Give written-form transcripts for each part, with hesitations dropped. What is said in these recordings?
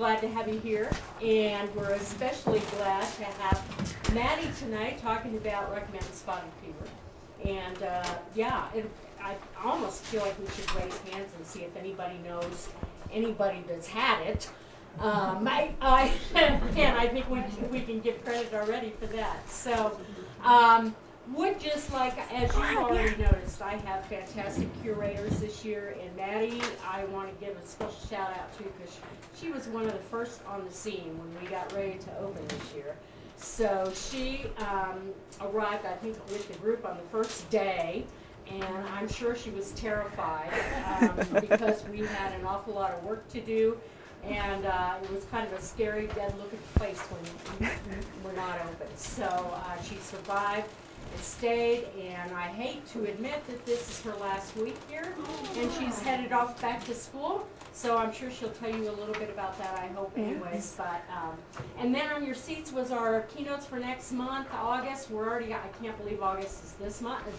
glad to have you here, and we're especially glad to have Maddie tonight talking about Rocky Mountain Spotted Fever. And I almost feel like we should raise hands and see if anybody knows anybody that's had it. I think we can give credit already for that. So, would just like, as you've already noticed, I have fantastic curators this year, and Maddie, I want to give a special shout out to because she was one of the first on the scene when we got ready to open this year. So she arrived, I think, with the group on the first day, and I'm sure she was terrified because we had an awful lot of work to do, and it was kind of a scary, dead-looking place when we're not open. So she survived and stayed, and I hate to admit that this is her last week here, and she's headed off back to school. So I'm sure she'll tell you a little bit about that, I hope, anyways. But and then on your seats was our keynotes for next month, August. We're already, I can't believe August is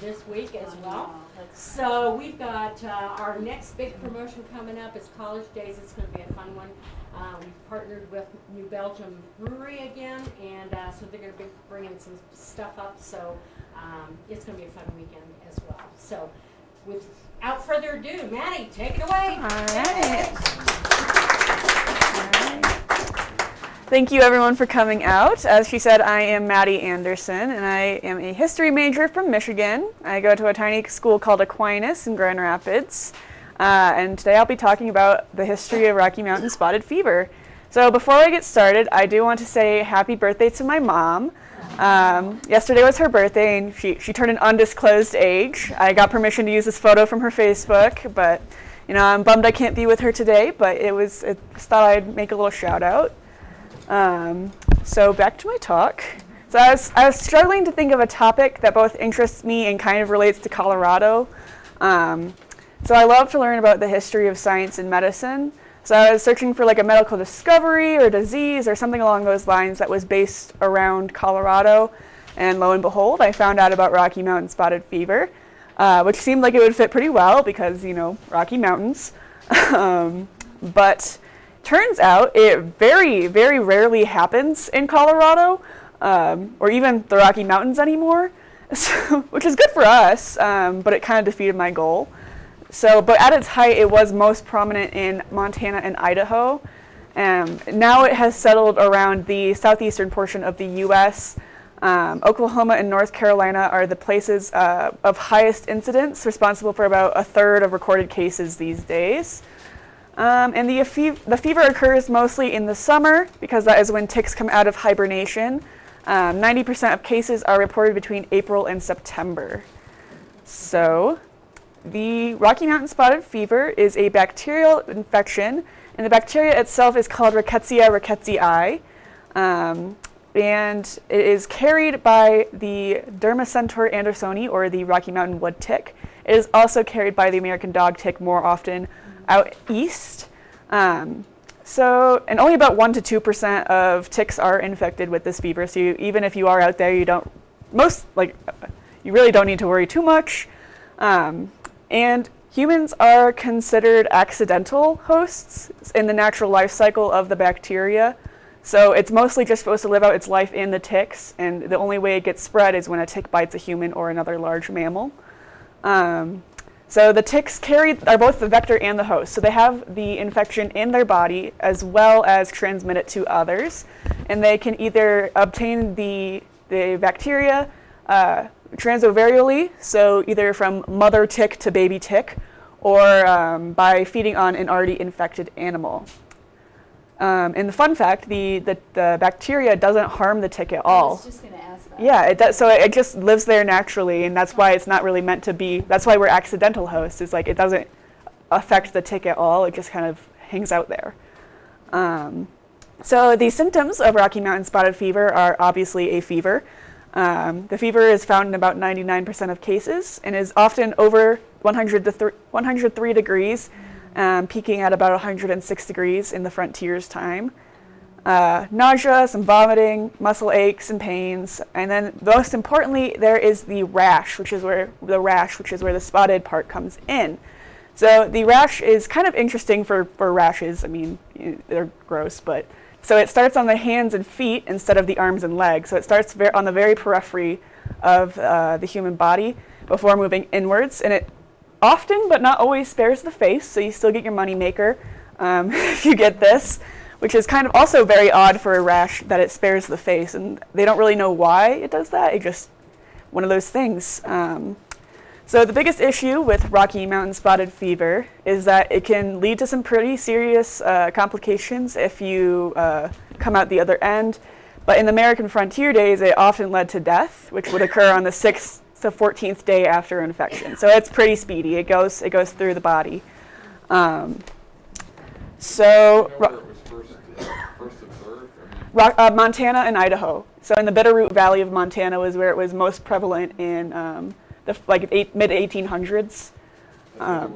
this week as well. So we've got our next big promotion coming up is College Days. It's going to be a fun one. We've partnered with New Belgium Brewery again, and so they're going to be bringing some stuff up. So it's going to be a fun weekend as well. So without further ado, Maddie, take it away. All right. Thank you, everyone, for coming out. As she said, I am Maddie Anderson, and I am a history major from Michigan. I go to a tiny school called Aquinas in Grand Rapids. And today I'll be talking about the history of Rocky Mountain Spotted Fever. So before I get started, I do want to say happy birthday to my mom. Yesterday was her birthday, and she turned an undisclosed age. I got permission to use this photo from her Facebook, but I'm bummed I can't be with her today, but I just thought I'd make a little shout out. So back to my talk. So I was struggling to think of a topic that both interests me and kind of relates to Colorado. So I love to learn about the history of science and medicine. So I was searching for like a medical discovery or disease or something along those lines that was based around Colorado. And lo and behold, I found out about Rocky Mountain Spotted Fever, which seemed like it would fit pretty well because, Rocky Mountains. But turns out it very, very rarely happens in Colorado or even the Rocky Mountains anymore, which is good for us, but it kind of defeated my goal. So, but at its height, it was most prominent in Montana and Idaho. Now it has settled around the southeastern portion of the U.S. Oklahoma and North Carolina are the places of highest incidence, responsible for about a third of recorded cases these days. And the fever occurs mostly in the summer because that is when ticks come out of hibernation. 90% of cases are reported between April and September. So, the Rocky Mountain Spotted Fever is a bacterial infection, and the bacteria itself is called Rickettsia rickettsii, and it is carried by the Dermacentor andersoni, or the Rocky Mountain wood tick. It is also carried by the American dog tick more often out east. And only about 1% to 2% of ticks are infected with this fever, so even if you are out there, you really don't need to worry too much. And humans are considered accidental hosts in the natural life cycle of the bacteria. So it's mostly just supposed to live out its life in the ticks, and the only way it gets spread is when a tick bites a human or another large mammal. So the ticks are both the vector and the host. So they have the infection in their body as well as transmit it to others. And they can either obtain the bacteria transovarially, so either from mother tick to baby tick, or by feeding on an already infected animal. And the fun fact, the bacteria doesn't harm the tick at all. I was just going to ask that. Yeah, it does. So it just lives there naturally, and that's why it's not really meant to be. That's why we're accidental hosts. It's like it doesn't affect the tick at all. It just kind of hangs out there. So the symptoms of Rocky Mountain Spotted Fever are obviously a fever. The fever is found in about 99% of cases and is often over 103 degrees, peaking at about 106 degrees in the frontiers time. Nausea, some vomiting, muscle aches and pains, and then most importantly, there is the rash, which is where the spotted part comes in. So the rash is kind of interesting for rashes. I mean, they're gross, but so it starts on the hands and feet instead of the arms and legs. So it starts on the very periphery of the human body before moving inwards, and it often, but not always, spares the face. So you still get your money maker if you get this, which is kind of also very odd for a rash that it spares the face, and they don't really know why it does that. It just one of those things. So the biggest issue with Rocky Mountain spotted fever is that it can lead to some pretty serious complications if you come out the other end. But in the American frontier days, it often led to death, which would occur on the 6th to 14th day after infection. So it's pretty speedy. It goes through the body. So where it was first observed? Montana and Idaho. So in the Bitterroot Valley of Montana was where it was most prevalent in the mid-1800s. Are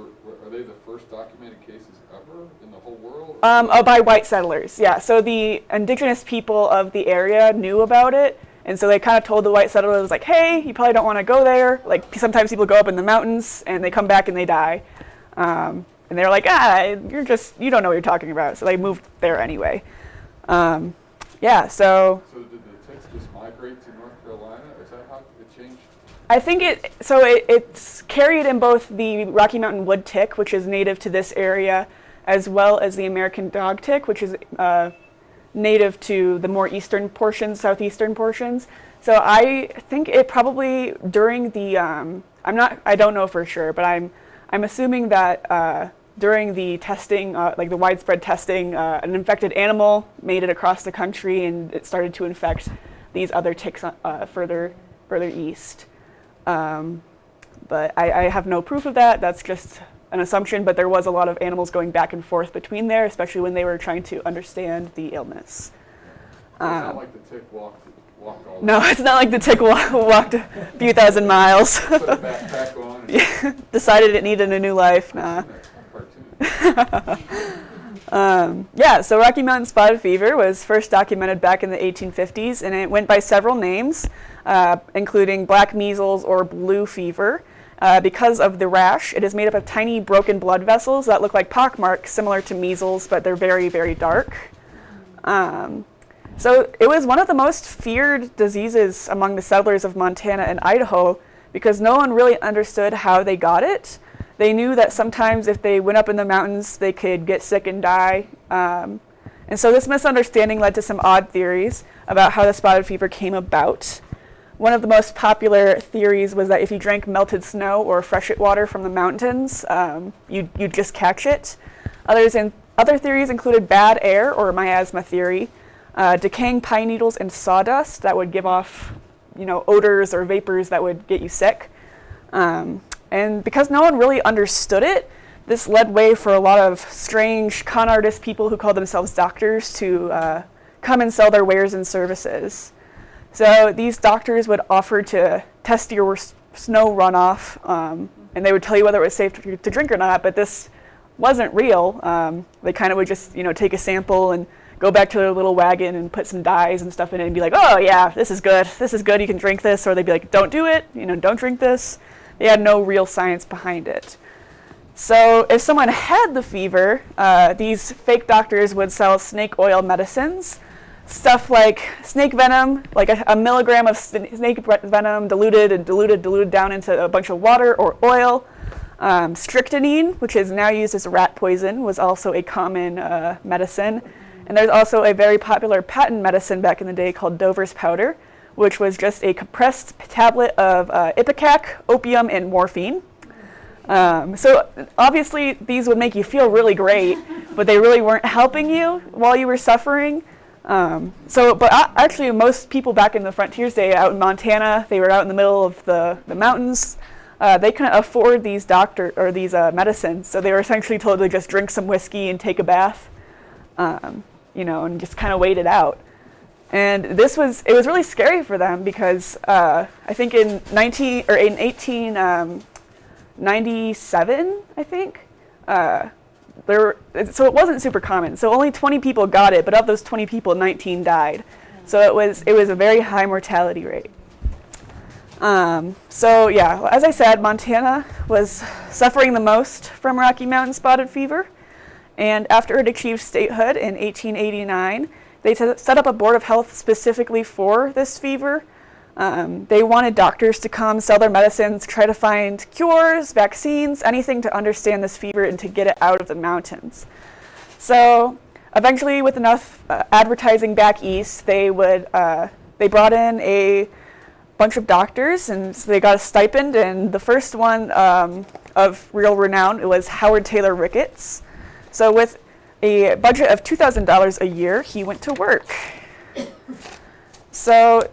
they the first documented cases ever in the whole world? By white settlers, yeah. So the indigenous people of the area knew about it, and so they kind of told the white settlers, like, hey, you probably don't want to go there. Like, sometimes people go up in the mountains, and they come back and they die. And they're like, you don't know what you're talking about. So they moved there anyway. Yeah, so did the ticks just migrate to North Carolina? Is that how it changed? I think it's carried in both the Rocky Mountain wood tick, which is native to this area, as well as the American dog tick, which is native to the more eastern portions, southeastern portions. So I think it probably during the I don't know for sure, but I'm assuming that during the testing, like the widespread testing, an infected animal made it across the country, and it started to infect these other ticks further east. But I have no proof of that. That's just an assumption, but there was a lot of animals going back and forth between there, especially when they were trying to understand the illness. It's not like the tick walked all the No, it's not like the tick walked a few thousand miles. Put a backpack on. Yeah, decided it needed a new life. Nah. Yeah, so Rocky Mountain spotted fever was first documented back in the 1850s, and it went by several names, including black measles or blue fever. Because of the rash, it is made up of tiny broken blood vessels that look like pockmarks, similar to measles, but they're very, very dark. So it was one of the most feared diseases among the settlers of Montana and Idaho because no one really understood how they got it. They knew that sometimes if they went up in the mountains, they could get sick and die. And so this misunderstanding led to some odd theories about how the spotted fever came about. One of the most popular theories was that if you drank melted snow or freshet water from the mountains, you'd just catch it. Other theories included bad air, or miasma theory, decaying pine needles and sawdust that would give off, odors or vapors that would get you sick. And because no one really understood it, this led way for a lot of strange con artist people who called themselves doctors to come and sell their wares and services. So these doctors would offer to test your snow runoff, and they would tell you whether it was safe to drink or not, but this wasn't real. They kind of would just, take a sample and go back to their little wagon and put some dyes and stuff in it and be like, oh yeah, this is good, you can drink this. Or they'd be like, don't do it, don't drink this. They had no real science behind it. So if someone had the fever, these fake doctors would sell snake oil medicines, stuff like snake venom, like a milligram of snake venom diluted down into a bunch of water or oil. Strychnine, which is now used as rat poison, was also a common medicine. And there's also a very popular patent medicine back in the day called Dover's powder, which was just a compressed tablet of ipecac, opium, and morphine. So obviously these would make you feel really great, but they really weren't helping you while you were suffering. Actually most people back in the frontiers day out in Montana, they were out in the middle of the mountains. They couldn't afford these medicines, so they were essentially told to just drink some whiskey and take a bath, and just kind of wait it out. And it was really scary for them because I think in 1897, I think, so it wasn't super common. So only 20 people got it, but of those 20 people, 19 died. So it was a very high mortality rate. So yeah, as I said, Montana was suffering the most from Rocky Mountain spotted fever. And after it achieved statehood in 1889, they set up a board of health specifically for this fever. They wanted doctors to come sell their medicines, try to find cures, vaccines, anything to understand this fever and to get it out of the mountains. So eventually, with enough advertising back east, they brought in a bunch of doctors, and so they got a stipend. And the first one of real renown, it was Howard Taylor Ricketts. So with a budget of $2,000 a year, he went to work. So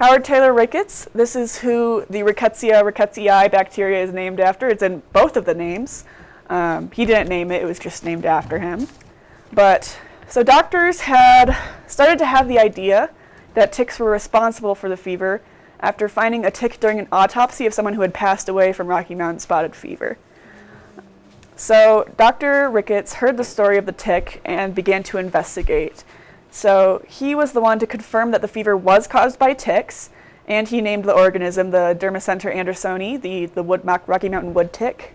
Howard Taylor Ricketts, this is who the Rickettsia bacteria is named after. It's in both of the names. He didn't name it, it was just named after him. But so doctors had started to have the idea that ticks were responsible for the fever after finding a tick during an autopsy of someone who had passed away from Rocky Mountain spotted fever. So Dr. Ricketts heard the story of the tick and began to investigate. So he was the one to confirm that the fever was caused by ticks, and he named the organism the Dermacentor andersoni, the Rocky Mountain wood tick.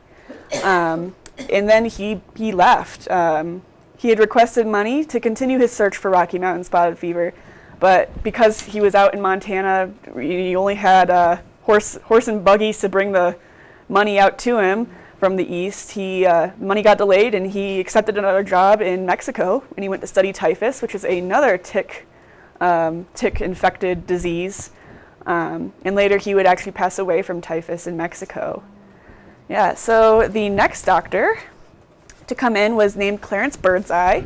And then he left. He had requested money to continue his search for Rocky Mountain spotted fever, but because he was out in Montana, he only had horse and buggies to bring the money out to him from the east. Money got delayed, and he accepted another job in Mexico, and he went to study typhus, which is another tick-infected disease. And later he would actually pass away from typhus in Mexico. Yeah, so the next doctor to come in was named Clarence Birdseye,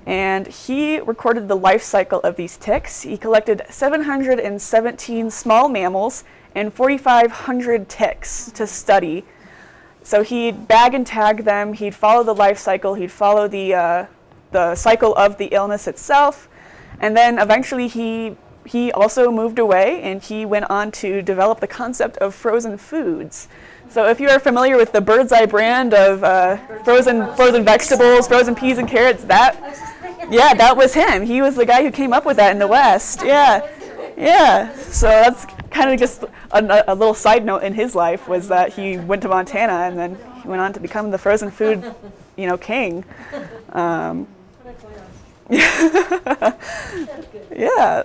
and he recorded the life cycle of these ticks. He collected 717 small mammals and 4,500 ticks to study. So he'd bag and tag them, he'd follow the life cycle, he'd follow the cycle of the illness itself, and then eventually he also moved away, and he went on to develop the concept of frozen foods. So if you are familiar with the Birdseye brand of frozen vegetables, frozen peas and carrots, that was him. He was the guy who came up with that in the West. Yeah. So that's kind of just a little side note in his life, was that he went to Montana and then he went on to become the frozen food, king. Yeah.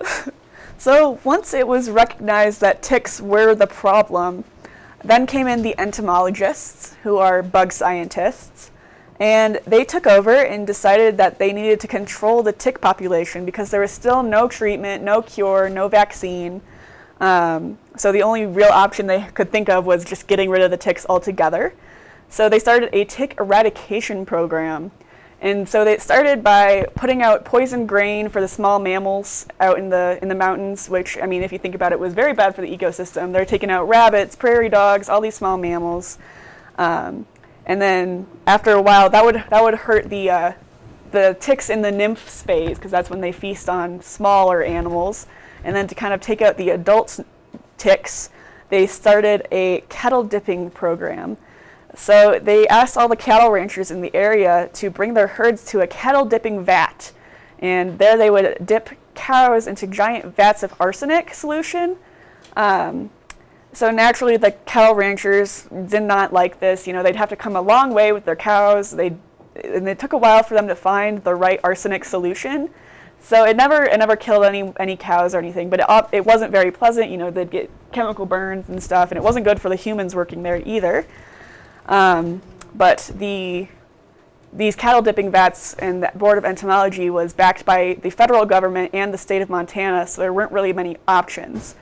So once it was recognized that ticks were the problem, then came in the entomologists, who are bug scientists, and they took over and decided that they needed to control the tick population because there was still no treatment, no cure, no vaccine. So the only real option they could think of was just getting rid of the ticks altogether. So they started a tick eradication program. And so they started by putting out poison grain for the small mammals out in the mountains, which, I mean, if you think about it, was very bad for the ecosystem. They're taking out rabbits, prairie dogs, all these small mammals. And then after a while, that would hurt the ticks in the nymph phase, because that's when they feast on smaller animals. And then to kind of take out the adult ticks, they started a cattle dipping program. So they asked all the cattle ranchers in the area to bring their herds to a cattle dipping vat. And there they would dip cows into giant vats of arsenic solution. So naturally the cattle ranchers did not like this. They'd have to come a long way with their cows. And it took a while for them to find the right arsenic solution. So it never killed any cows or anything, but it wasn't very pleasant. They'd get chemical burns and stuff, and it wasn't good for the humans working there either. But these cattle dipping vats and the Board of Entomology was backed by the federal government and the state of Montana, so there weren't really many options.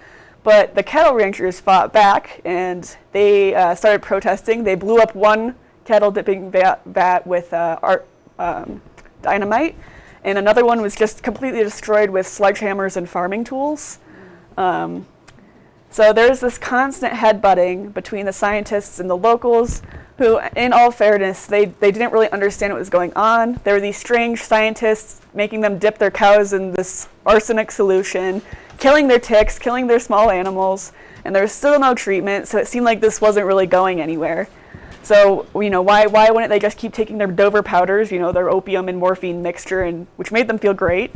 But the cattle ranchers fought back, and they started protesting. They blew up one cattle dipping vat with dynamite, and another one was just completely destroyed with sledgehammers and farming tools. So there's this constant headbutting between the scientists and the locals, who, in all fairness, they didn't really understand what was going on. There were these strange scientists making them dip their cows in this arsenic solution, killing their ticks, killing their small animals, and there was still no treatment, so it seemed like this wasn't really going anywhere. So, why wouldn't they just keep taking their Dover powders, their opium and morphine mixture, which made them feel great.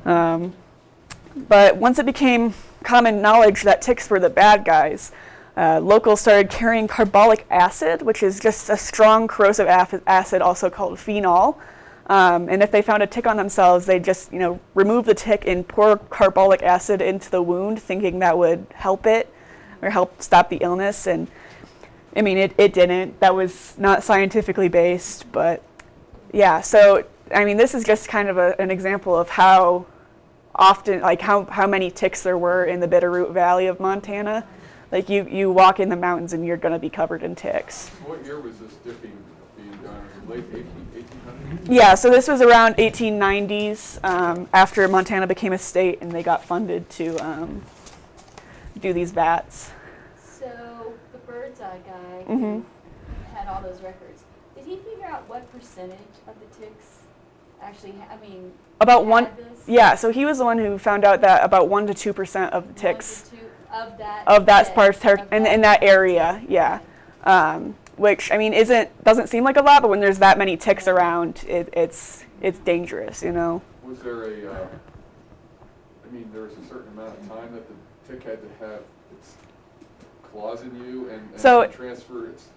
But once it became common knowledge that ticks were the bad guys, locals started carrying carbolic acid, which is just a strong corrosive acid, also called phenol. And if they found a tick on themselves, they'd just, remove the tick and pour carbolic acid into the wound, thinking that would help it or help stop the illness. And I mean, it didn't. That was not scientifically based, but yeah. So, I mean, this is just kind of an example of how often, like how many ticks there were in the Bitterroot Valley of Montana. Like you walk in the mountains and you're going to be covered in ticks. What year was this dipping being done? Late 1800s? Yeah, so this was around 1890s, after Montana became a state and they got funded to do these vats. So the Birdseye guy Mm-hmm. who had all those records, did he figure out what percentage of the ticks actually, About had one, this? yeah. So he was the one who found out that about 1 to 2% of the ticks 1 to 2 of that of that tick, part of in that area, yeah. Which I mean doesn't seem like a lot, but when there's that many ticks around, it's dangerous, Was there there was a certain amount of time that the tick had to have its claws in you and So- transfer its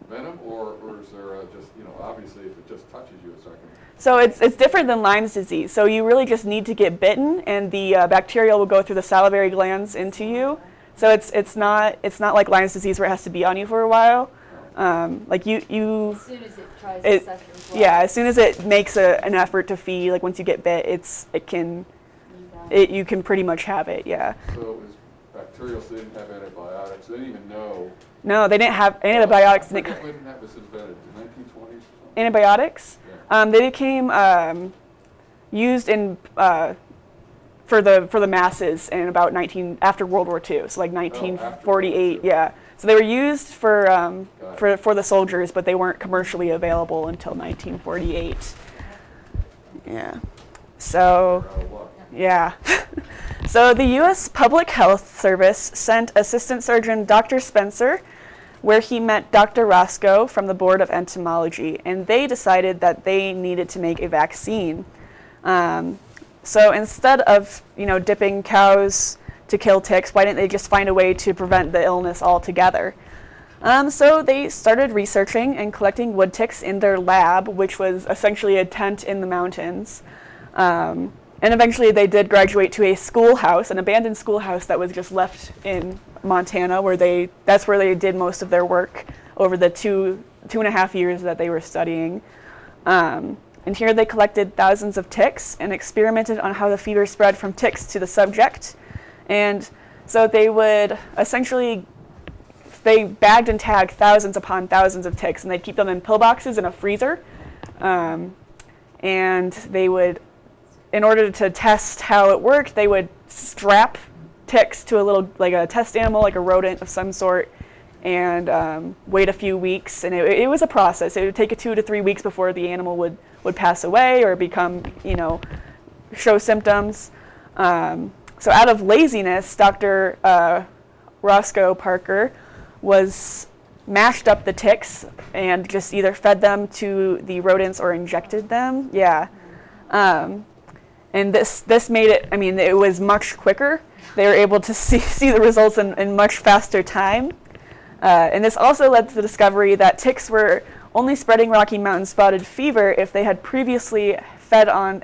venom, or is there just, obviously if it just touches you, it's not going to... So it's different than Lyme's disease. So you really just need to get bitten, and the bacteria will go through the salivary glands into you. So it's not like Lyme's disease where it has to be on you for a while. Like you. As soon as it tries to It, suck your blood. yeah, as soon as it makes an effort to feed, like once you get bit, you can pretty much have it. Yeah. So it was bacterial, so they didn't have antibiotics. They didn't even know... No, they didn't have antibiotics. I forget when that was invented, the 1920s or something? Antibiotics. Yeah. They became used in for the masses in about after World War II, so like 1948. Yeah. So they were used for the soldiers, but they weren't commercially available until 1948. Yeah. So. Out of luck. Yeah. So the U.S. Public Health Service sent Assistant Surgeon Dr. Spencer, where he met Dr. Roscoe from the Board of Entomology, and they decided that they needed to make a vaccine. So instead of dipping cows to kill ticks, why didn't they just find a way to prevent the illness altogether? So they started researching and collecting wood ticks in their lab, which was essentially a tent in the mountains. And eventually they did graduate to a schoolhouse, an abandoned schoolhouse that was just left in Montana, that's where they did most of their work over the two and a half years that they were studying. And here they collected thousands of ticks and experimented on how the fever spread from ticks to the subject. And so they would they bagged and tagged thousands upon thousands of ticks, and they'd keep them in pillboxes in a freezer. And they would, in order to test how it worked, they would strap ticks to like a test animal, like a rodent of some sort, and wait a few weeks. And it was a process. It would take 2 to 3 weeks before the animal would pass away or become, show symptoms. So out of laziness, Dr. Roscoe Parker mashed up the ticks and just either fed them to the rodents or injected them. Yeah. And this made it, it was much quicker. They were able to see the results in much faster time. And this also led to the discovery that ticks were only spreading Rocky Mountain spotted fever if they had previously fed on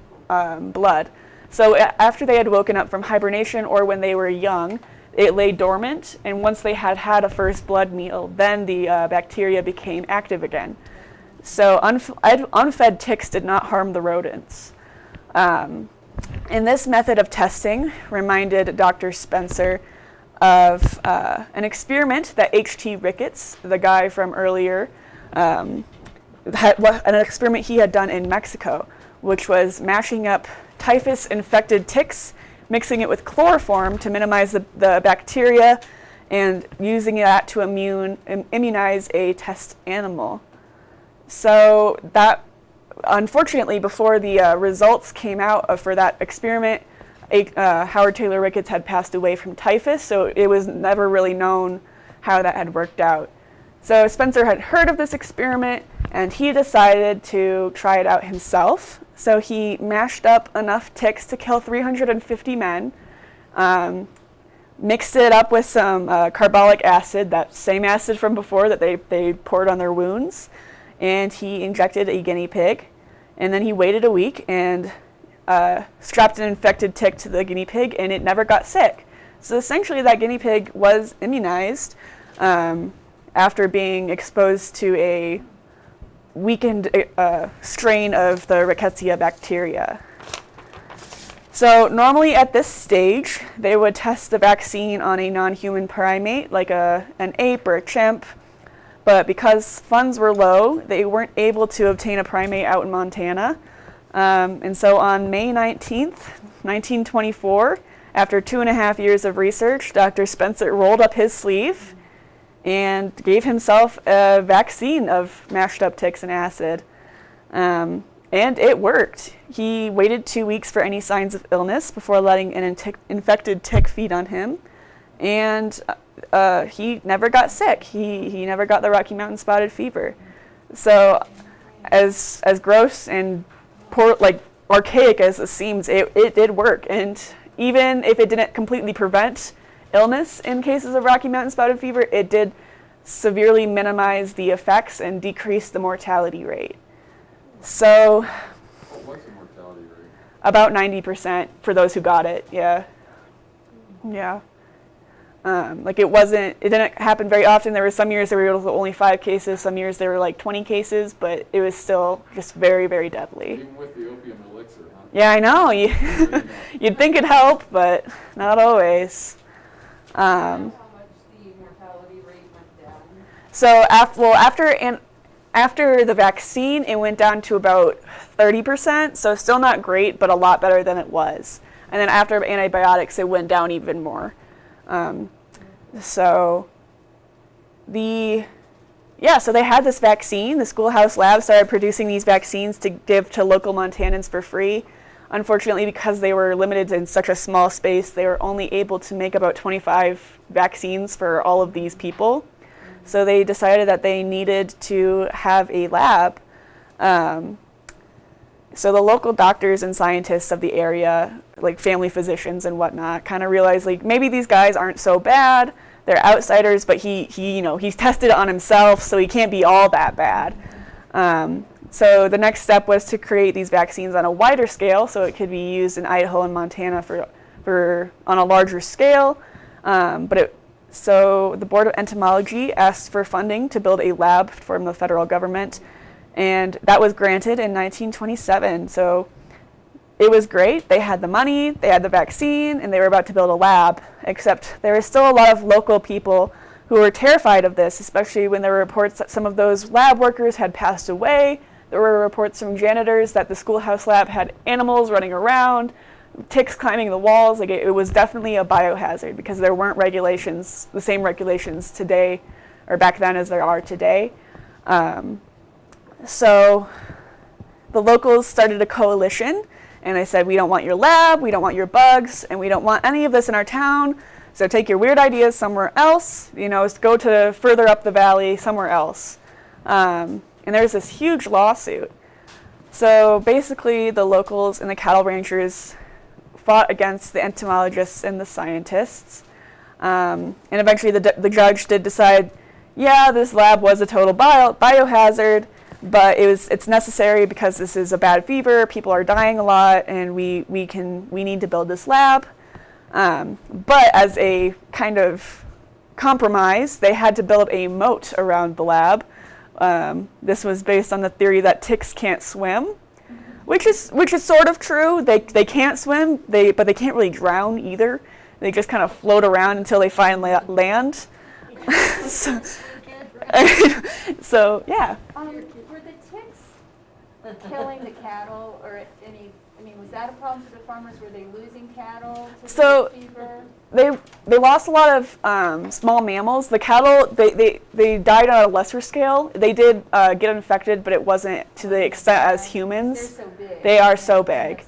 blood. So after they had woken up from hibernation or when they were young, it lay dormant, and once they had had a first blood meal, then the bacteria became active again. So unfed ticks did not harm the rodents. And this method of testing reminded Dr. Spencer of an experiment that H.T. Ricketts, the guy from earlier, an experiment he had done in Mexico, which was mashing up typhus-infected ticks, mixing it with chloroform to minimize the bacteria, and using that to immunize a test animal. So that, unfortunately, before the results came out for that experiment, Howard Taylor Ricketts had passed away from typhus, so it was never really known how that had worked out. So Spencer had heard of this experiment, and he decided to try it out himself. So he mashed up enough ticks to kill 350 men, mixed it up with some carbolic acid, that same acid from before that they poured on their wounds, and he injected a guinea pig, and then he waited a week and strapped an infected tick to the guinea pig, and it never got sick. So essentially that guinea pig was immunized after being exposed to a weakened strain of the Rickettsia bacteria. So normally at this stage, they would test the vaccine on a non-human primate, like an ape or a chimp, but because funds were low, they weren't able to obtain a primate out in Montana. And so on May 19th, 1924, after 2.5 years of research, Dr. Spencer rolled up his sleeve and gave himself a vaccine of mashed up ticks and acid. And it worked. He waited 2 weeks for any signs of illness before letting an infected tick feed on him. And he never got sick. He never got the Rocky Mountain spotted fever. So as gross and poor, like archaic as it seems, it did work. And even if it didn't completely prevent illness in cases of Rocky Mountain spotted fever, it did severely minimize the effects and decrease the mortality rate. So What's the mortality rate? about 90% for those who got it, yeah. Yeah. Like it didn't happen very often. There were some years there were only 5 cases, some years there were like 20 cases, but it was still just very, very deadly. Even with the opium elixir, huh? Yeah, I know. You'd think it'd help, but not always. How much the mortality rate went down? So after the vaccine, it went down to about 30%, so still not great, but a lot better than it was. And then after antibiotics, it went down even more. So they had this vaccine. The schoolhouse lab started producing these vaccines to give to local Montanans for free. Unfortunately, because they were limited in such a small space, they were only able to make about 25 vaccines for all of these people. So they decided that they needed to have a lab. So the local doctors and scientists of the area, like family physicians and whatnot, kind of realized like maybe these guys aren't so bad. They're outsiders, but he's tested it on himself, so he can't be all that bad. So the next step was to create these vaccines on a wider scale, so it could be used in Idaho and Montana for on a larger scale. So the Board of Entomology asked for funding to build a lab from the federal government, and that was granted in 1927. So it was great. They had the money, they had the vaccine, and they were about to build a lab, except there was still a lot of local people who were terrified of this, especially when there were reports that some of those lab workers had passed away. There were reports from janitors that the schoolhouse lab had animals running around, ticks climbing the walls. Like it was definitely a biohazard because there weren't regulations, the same regulations today or back then as there are today. So the locals started a coalition, and they said, we don't want your lab, we don't want your bugs, and we don't want any of this in our town. So take your weird ideas somewhere else, go to further up the valley somewhere else. And there's this huge lawsuit. So basically the locals and the cattle ranchers fought against the entomologists and the scientists. And eventually the judge did decide, yeah, this lab was a total biohazard, but it's necessary because this is a bad fever, people are dying a lot, and we need to build this lab. But as a kind of compromise, they had to build a moat around the lab. This was based on the theory that ticks can't swim, which is sort of true. They can't swim, but they can't really drown either. They just kind of float around until they find land. So yeah. Were the ticks killing the cattle, or was that a problem for the farmers? Were they losing cattle to the fever? They lost a lot of small mammals. The cattle, they died on a lesser scale. They did get infected, but it wasn't to the extent as humans. They're so big. They are so big.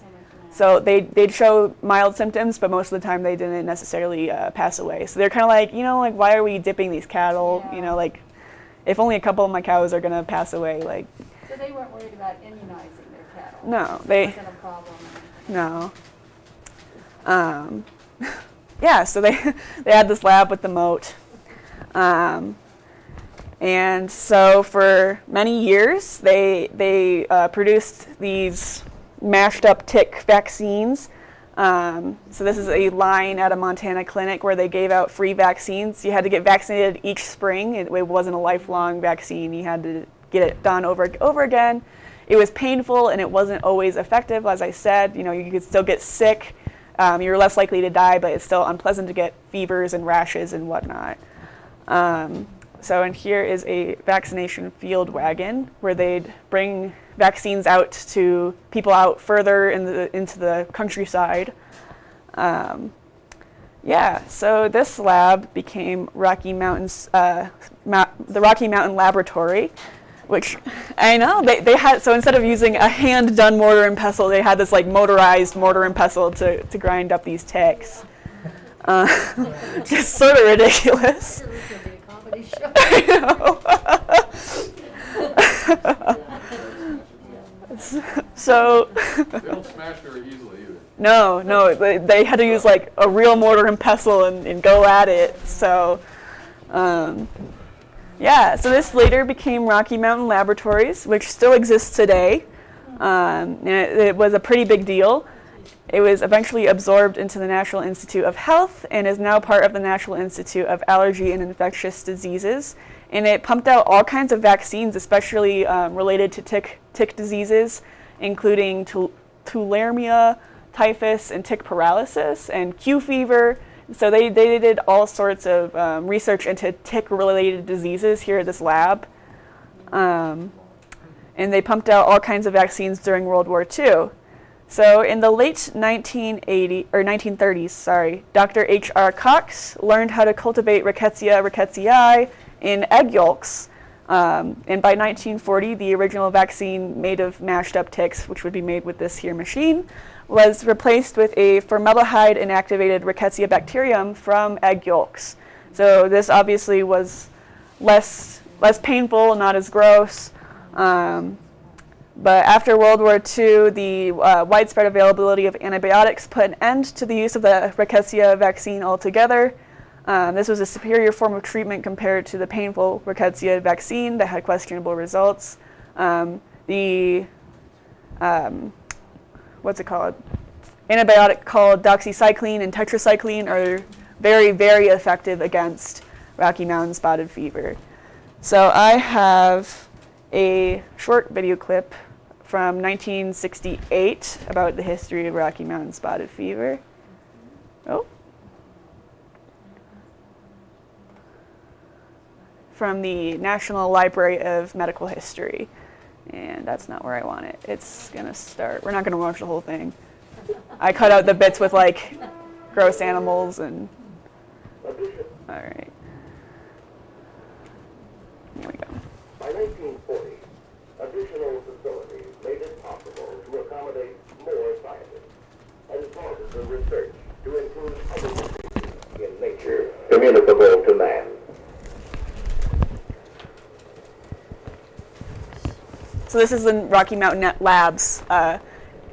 So they'd show mild symptoms, but most of the time they didn't necessarily pass away. So they're kind of like, why are we dipping these cattle? Yeah. If only a couple of my cows are going to pass away, So they weren't worried about immunizing their cattle? No, It wasn't a problem? No. yeah, so they had this lab with the moat. And so for many years, they produced these mashed up tick vaccines. So this is a line at a Montana clinic where they gave out free vaccines. You had to get vaccinated each spring. It wasn't a lifelong vaccine. You had to get it done over again. It was painful and it wasn't always effective. As I said, you could still get sick. You're less likely to die, but it's still unpleasant to get fevers and rashes and whatnot. So and here is a vaccination field wagon where they'd bring vaccines out to people out further into the countryside. Yeah, so this lab became the Rocky Mountain Laboratory, which I know they had. So instead of using a hand-done mortar and pestle, they had this like motorized mortar and pestle to grind up these ticks. Just sort of ridiculous. I know. So They don't smash very easily either. no, they had to use like a real mortar and pestle and go at it. So yeah, so this later became Rocky Mountain Laboratories, which still exists today. And it was a pretty big deal. It was eventually absorbed into the National Institute of Health and is now part of the National Institute of Allergy and Infectious Diseases. And it pumped out all kinds of vaccines, especially related to tick diseases, including tularemia, typhus, and tick paralysis, and Q fever. So they did all sorts of research into tick-related diseases here at this lab. And they pumped out all kinds of vaccines during World War II. So in the late 1930s, Dr. H.R. Cox learned how to cultivate Rickettsia rickettsii in egg yolks. And by 1940, the original vaccine made of mashed up ticks, which would be made with this here machine, was replaced with a formaldehyde inactivated Rickettsia bacterium from egg yolks. So this obviously was less painful, not as gross. But after World War II, the widespread availability of antibiotics put an end to the use of the Rickettsia vaccine altogether. This was a superior form of treatment compared to the painful Rickettsia vaccine that had questionable results. Antibiotic called doxycycline and tetracycline are very, very effective against Rocky Mountain spotted fever. So I have a short video clip from 1968 about the history of Rocky Mountain spotted fever. Oh. From the National Library of Medical History. And that's not where I want it. It's gonna start. We're not gonna watch the whole thing. I cut out the bits with like gross animals and, all right. Here we go. By 1940, additional facilities made it possible to accommodate more scientists, and pauses of research to include other diseases in nature communicable to man. So this is in Rocky Mountain Labs,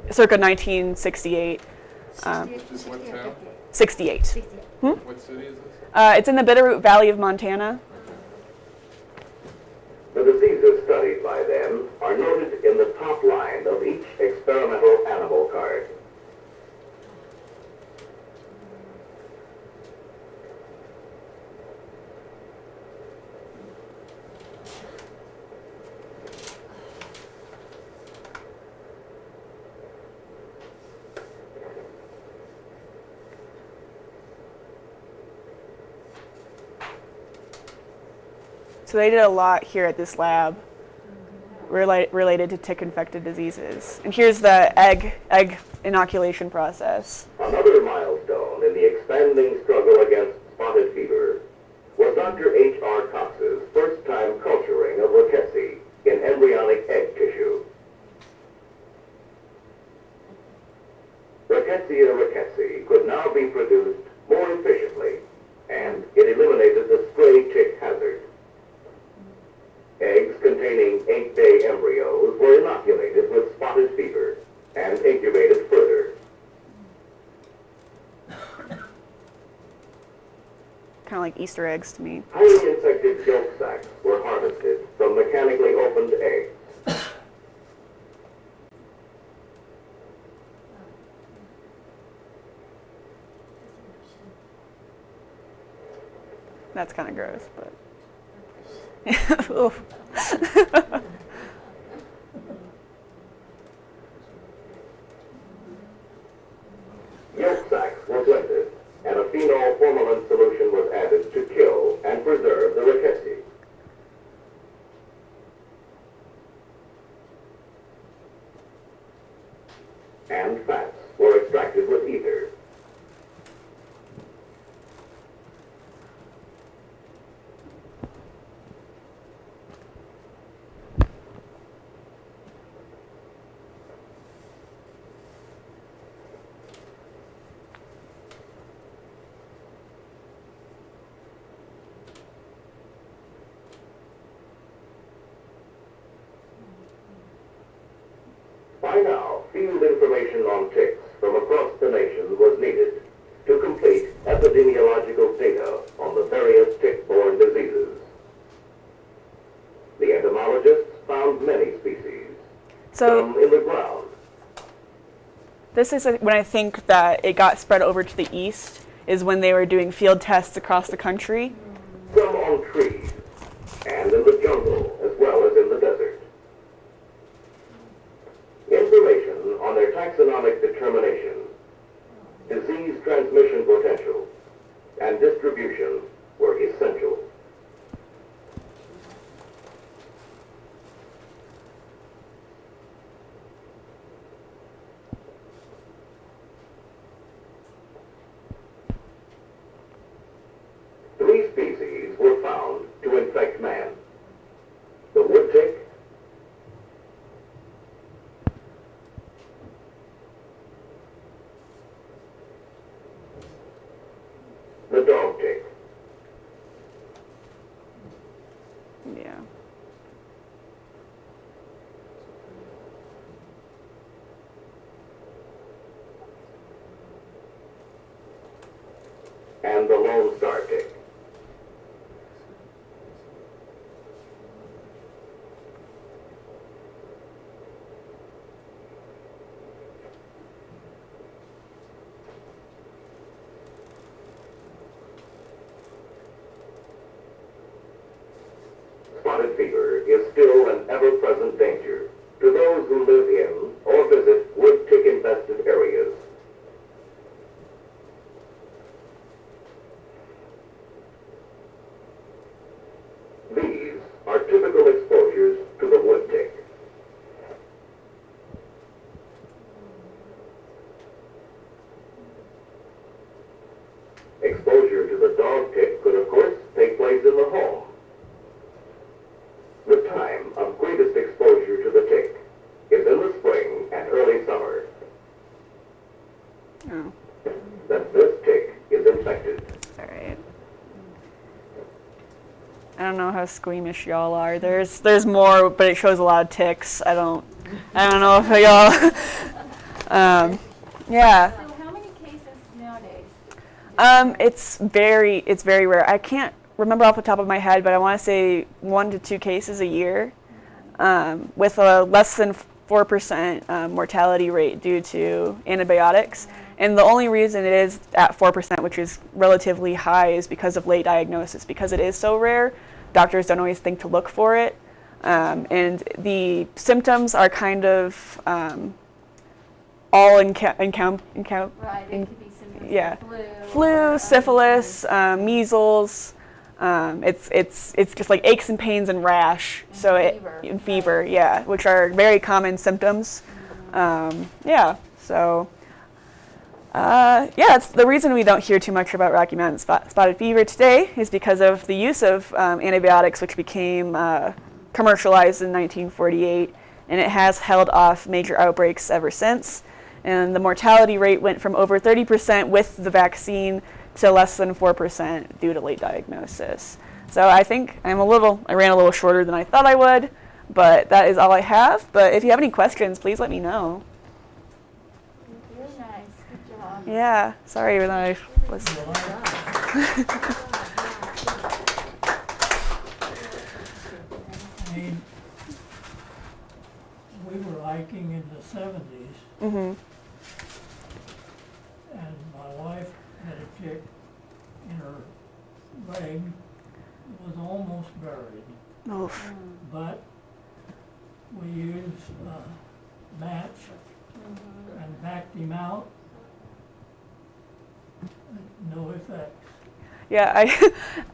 circa 1968. Which is what town? 68. What city is this? It's in the Bitterroot Valley of Montana. The diseases studied by them are noted in the top line of each experimental animal card. So they did a lot here at this lab related to tick-infected diseases. And here's the egg inoculation process. Another milestone in the expanding struggle against spotted fever was Dr. H.R. Cox's first time culturing of Rickettsii in embryonic egg tissue. Rickettsii could now be produced more efficiently, and it eliminated the stray tick hazard. Eggs containing 8-day embryos were inoculated with spotted fever and incubated further. Easter eggs to me. Highly insected yolk sacs were harvested from mechanically opened eggs. That's kind of gross, but. Oof. Yolk sacs were blended, and a phenol formalin solution was added to kill and preserve the Ricketts. And fats were extracted with ether. By now, field information on ticks from across the nation was needed to complete epidemiological data on the various tick-borne diseases. The entomologists found many species, some in the ground, This is when I think that it got spread over to the east, is when they were doing field tests across the country. some on trees, and in the jungle as well as in the desert. Information on their taxonomic determination, disease transmission potential, and distribution were essential. Three species were found to infect man: the wood tick, the dog tick, Yeah. and the lone star tick. Spotted fever is still an ever-present danger to those who live in or visit wood tick-infested areas. These are typical exposures to the wood tick. Exposure to the dog tick could, of course, take place in the home. The time of greatest exposure to the tick is in the spring and early summer. Oh, That this tick is infected. all right. I don't know how squeamish y'all are. There's more, but it shows a lot of ticks. I don't know if y'all. Yeah. So how many cases nowadays? It's very rare. I can't remember off the top of my head, but I want to say 1 to 2 cases a year, with a less than 4% mortality rate due to antibiotics. And the only reason it is at 4%, which is relatively high, is because of late diagnosis. Because it is so rare, doctors don't always think to look for it. And the symptoms are kind of all Right, it could be symptoms yeah. of flu. Flu, or syphilis, measles. It's just like aches and pains and rash. And fever. And fever, yeah, which are very common symptoms. Yeah. So. Yeah, it's the reason we don't hear too much about Rocky Mountain spotted fever today is because of the use of antibiotics, which became commercialized in 1948, and it has held off major outbreaks ever since. And the mortality rate went from over 30% with the vaccine to less than 4% due to late diagnosis. So I think I ran a little shorter than I thought I would, but that is all I have. But if you have any questions, please let me know. Very nice, good job. Yeah, sorry that I was. mean, we were hiking in the 70s, Mm-hmm. and my wife had a tick in her leg that was almost buried. Oof. But we used a match and backed him out. No effect. Yeah,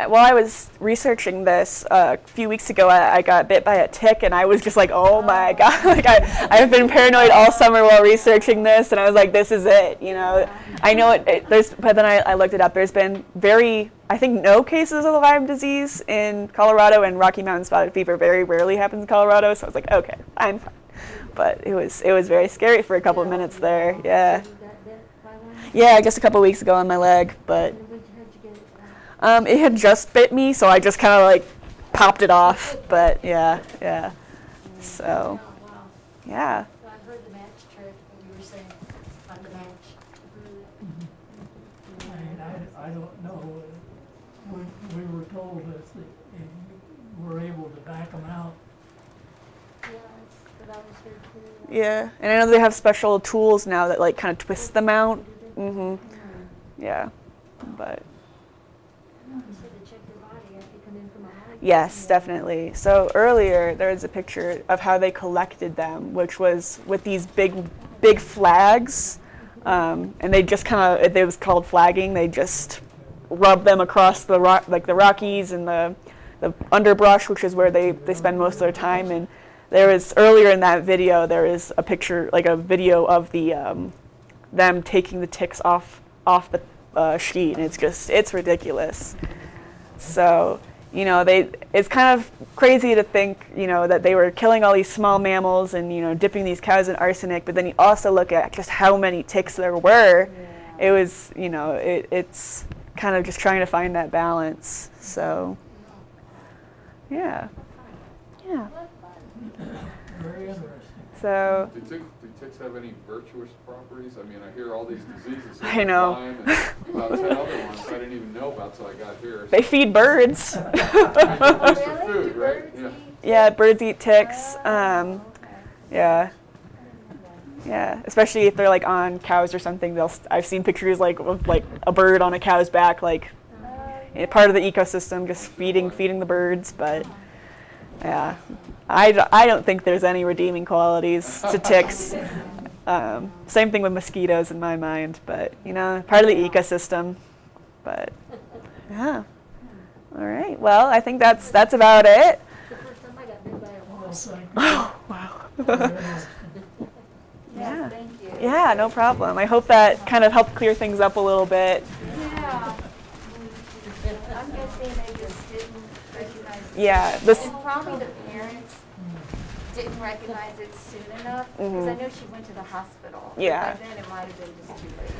while I was researching this a few weeks ago, I got bit by a tick, and I was just like, oh my God. Like I've been paranoid all summer while researching this, and I was like, this is it, you know. I know but then I looked it up. There's been I think no cases of Lyme disease in Colorado, and Rocky Mountain spotted fever very rarely happens in Colorado, so I was like, okay, I'm fine. But it was very scary for a couple of minutes there, yeah. You got bit by one? Yeah, just a couple weeks ago on my leg, but And how'd you get it? it had just bit me, so I just kind of like popped it off. But yeah. So Oh, wow. yeah, So I've heard the match trick, what you were saying, on the match. I mean, I don't know. We were told that if we're able to back them out. Yeah, that's what I was heard too. yeah, and I know they have special tools now that like kind of twist them out. Yeah, but You said to check your body after you come in from a hike. yes, definitely. So earlier there was a picture of how they collected them, which was with these big flags, and they just kind of, it was called flagging. They just rub them across the like the Rockies and the underbrush, which is where they spend most of their time. And there was earlier in that video, there is a picture, like a video of the them taking the ticks off the sheet, and it's ridiculous. So, you know, it's kind of crazy to think, you know, that they were killing all these small mammals and, you know, dipping these cows in arsenic, but then you also look at just how many ticks there were. It was, you know, it's kind of just trying to find that balance. So, yeah. Very interesting. So, Do ticks have any virtuous properties? I mean, I hear all these diseases. I know. Lyme and about 10 other ones I didn't even know about till I got here. they feed birds. At least for Really? food, Do right? birds Yeah. eat Yeah, birds eat ticks. Okay. Yeah. Yeah, especially if they're like on cows or something. I've seen pictures like of like a bird on a cow's back, like part of the ecosystem, just feeding the birds. But yeah, I don't think there's any redeeming qualities to ticks. Same thing with mosquitoes in my mind, but you know, part of the ecosystem. But yeah. All right. Well, I think that's about it. The first time I got bit by a Well, wasp. thank you. Oh wow. Very interesting. Yeah. Yes, thank you. Yeah, no problem. I hope that kind of helped clear things up a little bit. Yeah. I'm guessing they just didn't recognize it. Yeah, And probably the parents didn't recognize it soon enough, because I know she went to the hospital. But Yeah. by then it might have been just too late.